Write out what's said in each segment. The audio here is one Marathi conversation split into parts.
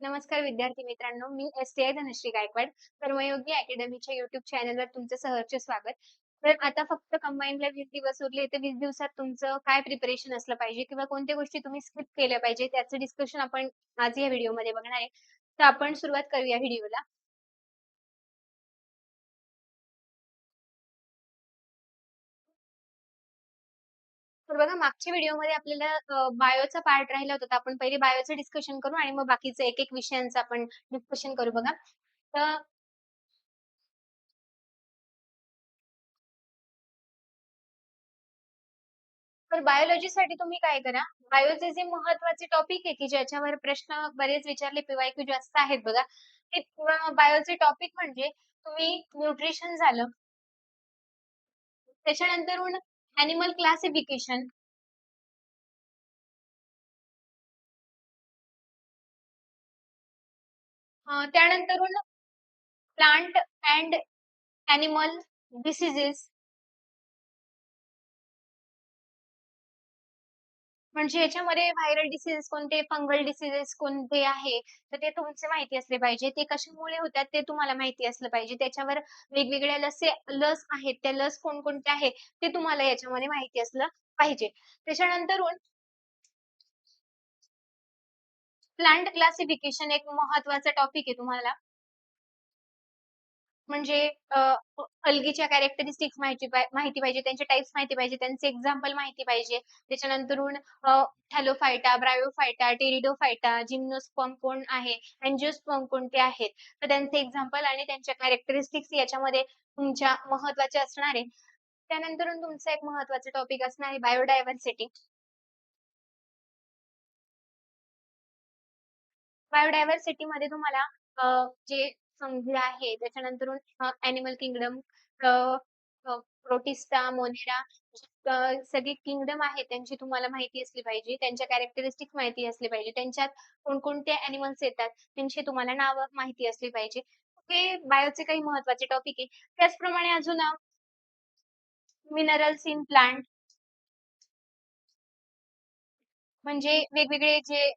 नमस्कार विद्यार्थी मित्रांनो, मी एस.टी.आय. धनश्री गायकवाड. कर्मयोगी अकॅडमीच्या YouTube चॅनलवर तुमचं सहर्ष स्वागत. तर आता फक्त कंबाईनला 20 दिवस उरले, तर 20 दिवसात तुमचं काय प्रिपरेशन असलं पाहिजे किंवा कोणत्या गोष्टी तुम्ही स्किप केल्या पाहिजे, त्याचं डिस्कशन आपण आज या व्हिडिओमध्ये बघणार आहे. तर आपण सुरुवात करूया व्हिडिओला. तर बघा मागच्या व्हिडिओमध्ये आपल्याला बायोचा पार्ट राहिला होता. तर आपण पहिले बायोचं डिस्कशन करू आणि मग बाकीचं एक-एक विषयांचं आपण डिस्कशन करू बघा. तर तर बायोलॉजीसाठी तुम्ही काय करा, बायोचे जे महत्त्वाचे टॉपिक आहे, की ज्याच्यावर प्रश्न बरेच विचारले पी-वाय-क्यू जास्त आहेत बघा. ते बायोचे टॉपिक म्हणजे तुम्ही न्यूट्रिशन झालं, त्याच्यानंतरून ॲनिमल क्लासिफिकेशन, त्यानंतरून प्लांट एंड ॲनिमल डिसीजेस म्हणजे याच्यामध्ये व्हायरल डिसीजेस कोणते, फंगल डिसीजेस कोणते आहे, तर ते तुमचे माहिती असले पाहिजे. ते कशामुळे होतात ते तुम्हाला माहिती असलं पाहिजे. त्याच्यावर वेगवेगळ्या लस आहेत. त्या लस कोणकोणत्या आहेत, ते तुम्हाला याच्यामध्ये माहिती असलं पाहिजे. त्याच्यानंतरून प्लांट क्लासिफिकेशन एक महत्त्वाचा टॉपिक आहे तुम्हाला. म्हणजे अ, अल्गीच्या कॅरेक्टरिस्टिक्स माहिती पाहिजे, त्यांचे टाइप्स माहिती पाहिजे, त्यांचे एक्झाम्पल माहिती पाहिजे. त्याच्यानंतरून थॅलोफायटा, ब्रायोफायटा, टेरिडोफायटा, जिम्नोस्पर्म कोण आहे, अँजिओस्पर्म कोणते आहेत, तर त्यांचे एक्झाम्पल आणि त्यांच्या कॅरेक्टरिस्टिक्स याच्यामध्ये तुमच्या महत्त्वाच्या असणार आहे. त्यानंतरून तुमचा एक महत्त्वाचा टॉपिक असणार आहे बायोडायव्हर्सिटी. बायोडायव्हर्सिटीमध्ये तुम्हाला जे संधी आहे, त्याच्यानंतरून ॲनिमल किंगडम, अ, अ, प्रोटिस्टा, मोनेरा सगळी किंगडम आहे त्यांची तुम्हाला माहिती असली पाहिजे. त्यांच्या कॅरेक्टरिस्टिक्स माहिती असली पाहिजे. त्यांच्यात कोणकोणते ॲनिमल्स येतात, त्यांची तुम्हाला नावं माहिती असली पाहिजे. हे बायोचे काही महत्त्वाचे टॉपिक आहे. त्याचप्रमाणे अजून मिनरल्स इन प्लांट म्हणजे वेगवेगळे जे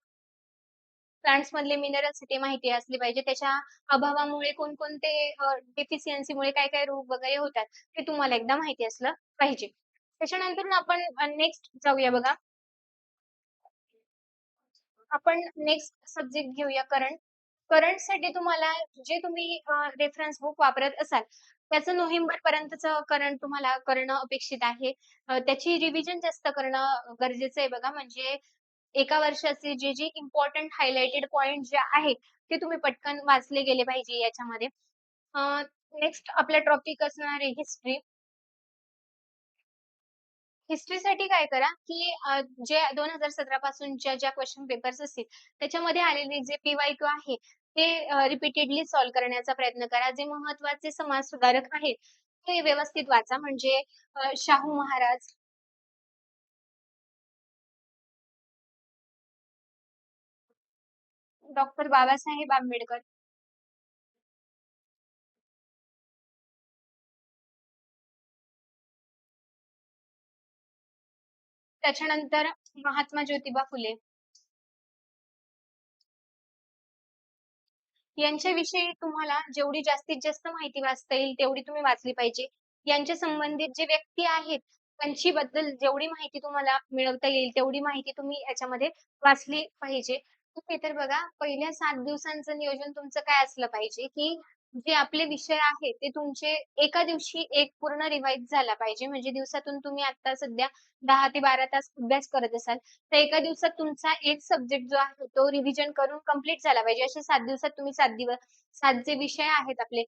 प्लांट्स मधले मिनरल्स ते माहिती असली पाहिजे. त्याच्या अभावामुळे कोणकोणते डेफिशियन्सीमुळे काय-काय रोग वगैरे होतात, ते तुम्हाला एकदा माहिती असलं पाहिजे. त्याच्यानंतरून आपण नेक्स्ट जाऊया बघा. आपण नेक्स्ट सब्जेक्ट घेऊया करंट. करंटसाठी तुम्हाला जे तुम्ही रेफरन्स बुक वापरत असाल, त्याचं नोव्हेंबरपर्यंतचं करंट तुम्हाला करणं अपेक्षित आहे. त्याची रिव्हिजन जास्त करणं गरजेचं आहे बघा. म्हणजे एका वर्षाचे जे इम्पोर्टंट हायलाइटेड पॉइंट जे आहेत, ते तुम्ही पटकन वाचले गेले पाहिजे याच्यामध्ये. नेक्स्ट आपला टॉपिक असणार आहे हिस्ट्री. हिस्ट्रीसाठी काय करा, की जे 2017 पासूनच्या ज्या क्वेशन पेपर्स असतील, त्याच्यामध्ये आलेले जे पी-वाय-क्यू आहे, ते रिपीटेडली सॉल्व्ह करण्याचा प्रयत्न करा. जे महत्त्वाचे समाजसुधारक आहेत, ते व्यवस्थित वाचा. म्हणजे शाहू महाराज, डॉक्टर बाबासाहेब आंबेडकर, त्याच्यानंतर महात्मा ज्योतिबा फुले. यांच्याविषयी तुम्हाला जेवढी जास्तीत जास्त माहिती वाचता येईल, तेवढी तुम्ही वाचली पाहिजे. यांच्या संबंधित जे व्यक्ती आहेत, त्यांची बद्दल जेवढी माहिती तुम्हाला मिळवता येईल, तेवढी माहिती तुम्ही याच्यामध्ये वाचली पाहिजे. ठीक आहे, तर बघा पहिल्या 7 दिवसांचं नियोजन तुमचं काय असलं पाहिजे, की जे आपले विषय आहेत, ते तुमचे एका दिवशी एक पूर्ण रिवाईज झाला पाहिजे. म्हणजे दिवसातून तुम्ही आता सध्या 10 ते 12 तास अभ्यास करत असाल, तर एका दिवसात तुमचा एक सब्जेक्ट जो आहे तो रिव्हिजन करून कंप्लीट झाला पाहिजे. असे 7 दिवसात तुम्ही 7 जे विषय आहेत आपले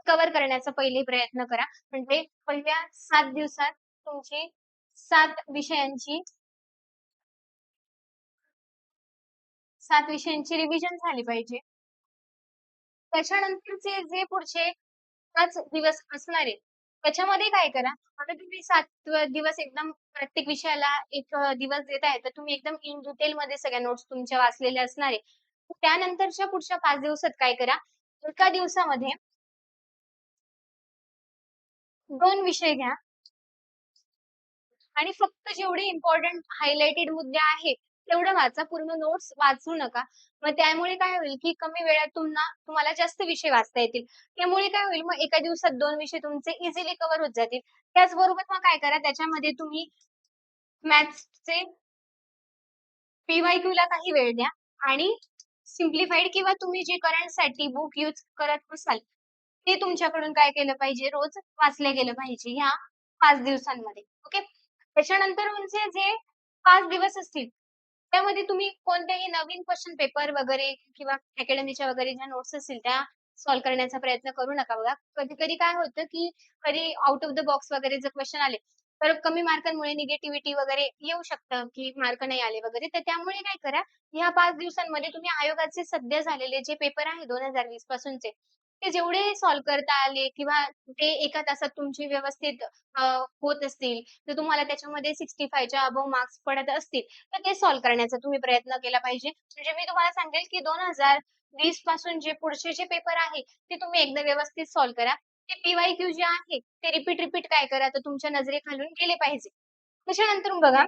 कव्हर करण्याचा पहिले प्रयत्न करा. म्हणजे पहिल्या 7 दिवसात तुमची 7 विषयांची 7 विषयांची रिव्हिजन झाली पाहिजे. त्याच्यानंतरचे जे पुढचे 5 दिवस असणार आहे, त्याच्यामध्ये काय करा, आता तुम्ही 7 दिवस एकदम प्रत्येक विषयाला एक दिवस देत आहे, तर तुम्ही एकदम इन डिटेलमध्ये सगळ्या नोट्स तुमच्या वाचलेल्या असणार आहे. त्यानंतरच्या पुढच्या 5 दिवसात काय करा, एका दिवसामध्ये 2 विषय घ्या आणि फक्त जेवढे इम्पोर्टंट हायलाइटेड मुद्दे आहेत, तेवढं वाचा. पूर्ण नोट्स वाचू नका. मग त्यामुळे काय होईल, की कमी वेळात तुम्हाला जास्त विषय वाचता येतील. त्यामुळे काय होईल, मग एका दिवसात 2 विषय तुमचे इझिली कव्हर होत जातील. त्याचबरोबर मग काय करा, त्याच्यामध्ये तुम्ही मॅथ्सचे पी-वाय-क्यूला काही वेळ द्या आणि सिम्प्लिफाईड किंवा तुम्ही जे करंटसाठी बुक यूज करत असाल, ते तुमच्याकडून काय केलं पाहिजे, रोज वाचलं गेलं पाहिजे ह्या 5 दिवसांमध्ये. ओके. त्याच्यानंतर म्हणजे जे 5 दिवस असतील, त्यामध्ये तुम्ही कोणतेही नवीन क्वेशन पेपर वगैरे किंवा अकॅडमीच्या वगैरे ज्या नोट्स असतील त्या सॉल्व्ह करण्याचा प्रयत्न करू नका बघा. कधी-कधी काय होतं, की कधी आउट ऑफ द बॉक्स वगैरे जर क्वेशन आले, तर कमी मार्कांमुळे निगेटिव्हिटी वगैरे येऊ शकतं, की मार्क नाही आले वगैरे. तर त्यामुळे काय करा, ह्या 5 दिवसांमध्ये तुम्ही आयोगाचे सध्या झालेले जे पेपर आहे 2020 पासूनचे, ते जेवढे सॉल्व्ह करता आले किंवा ते एका तासात तुमची व्यवस्थित होत असतील, तर तुम्हाला त्याच्यामध्ये 65 च्या अबोव्ह मार्क्स पडत असतील, तर ते सॉल्व्ह करण्याचा तुम्ही प्रयत्न केला पाहिजे. म्हणजे मी तुम्हाला सांगेल, की 2020 पासून जे पुढचे जे पेपर आहे, ते तुम्ही एकदा व्यवस्थित सॉल्व्ह करा. ते पी-वाय-क्यू जे आहे, ते रिपीट काय करा, तर तुमच्या नजरेखालून गेले पाहिजे. त्याच्यानंतर बघा,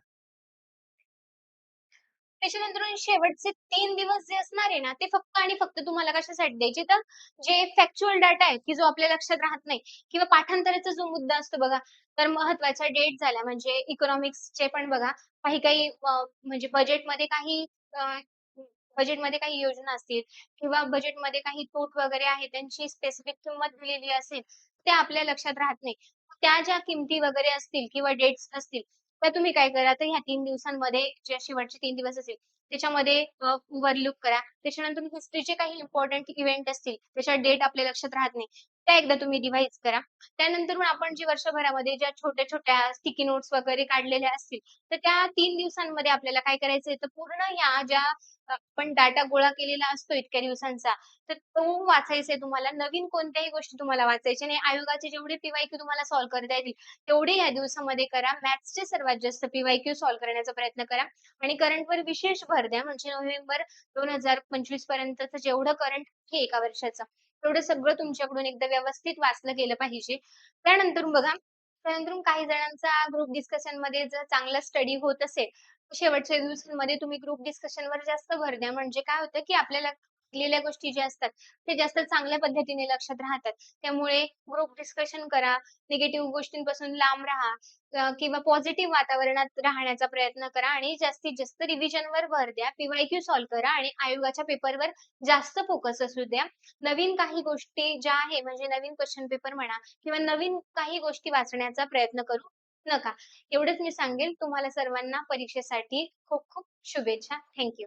त्याच्यानंतर शेवटचे 3 दिवस जे असणार आहे ना, ते फक्त आणि फक्त तुम्हाला कशासाठी द्यायचे, तर जे फॅक्चुअल डाटा आहे, की जो आपल्या लक्षात राहत नाही किंवा पाठांतराचा जो मुद्दा असतो बघा, तर महत्त्वाच्या डेट झाल्या म्हणजे इकॉनॉमिक्सचे पण बघा, काही-काही म्हणजे बजेटमध्ये काही योजना असतील किंवा बजेटमध्ये काही तूट वगैरे आहे, त्यांची स्पेसिफिक किंमत दिलेली असेल, त्या आपल्या लक्षात राहत नाही. त्या ज्या किमती वगैरे असतील किंवा डेट्स असतील, तर तुम्ही काय करा, तर ह्या 3 दिवसांमध्ये जे शेवटचे 3 दिवस असेल, त्याच्यामध्ये ओव्हरलूक करा. त्याच्यानंतर हिस्ट्रीचे काही इम्पोर्टंट इव्हेंट असतील, त्याच्या डेट आपल्या लक्षात राहत नाही, त्या एकदा तुम्ही रिवाईज करा. त्यानंतर मग आपण जे वर्षभरामध्ये ज्या छोट्या-छोट्या स्टिकी नोट्स वगैरे काढलेल्या असतील, तर त्या 3 दिवसांमध्ये आपल्याला काय करायचंय, तर पूर्ण ह्या ज्या आपण डाटा गोळा केलेला असतो इतक्या दिवसांचा, तर तो वाचायचा आहे तुम्हाला. नवीन कोणत्याही गोष्टी तुम्हाला वाचायच्या नाही. आयोगाचे जेवढे पी-वाय-क्यू तुम्हाला सॉल्व्ह करता येतील, तेवढे या दिवसामध्ये करा. मॅथ्सचे सर्वात जास्त पी-वाय-क्यू सॉल्व्ह करण्याचा प्रयत्न करा आणि करंटवर विशेष भर द्या. म्हणजे नोव्हेंबर 2025 पर्यंतचं जेवढं करंट आहे एका वर्षाचं, तेवढं सगळं तुमच्याकडून एकदा व्यवस्थित वाचलं गेलं पाहिजे. त्यानंतर बघा, त्यानंतर काही जणांचा ग्रुप डिस्कशनमध्ये जर चांगला स्टडी होत असेल, शेवटच्या दिवसांमध्ये तुम्ही ग्रुप डिस्कशनवर जास्त भर द्या. म्हणजे काय होतं, की आपल्याला शिकलेल्या गोष्टी ज्या असतात, ते जास्त चांगल्या पद्धतीने लक्षात राहतात. त्यामुळे ग्रुप डिस्कशन करा, निगेटिव्ह गोष्टींपासून लांब राहा किंवा पॉझिटिव्ह वातावरणात राहण्याचा प्रयत्न करा आणि जास्तीत जास्त रिव्हिजनवर भर द्या. पी-वाय-क्यू सॉल्व्ह करा आणि आयोगाच्या पेपरवर जास्त फोकस असू द्या. नवीन काही गोष्टी ज्या आहे म्हणजे नवीन क्वेशन पेपर म्हणा किंवा नवीन काही गोष्टी वाचण्याचा प्रयत्न करू नका. एवढंच मी सांगेल. तुम्हाला सर्वांना परीक्षेसाठी खूप खूप शुभेच्छा. थँक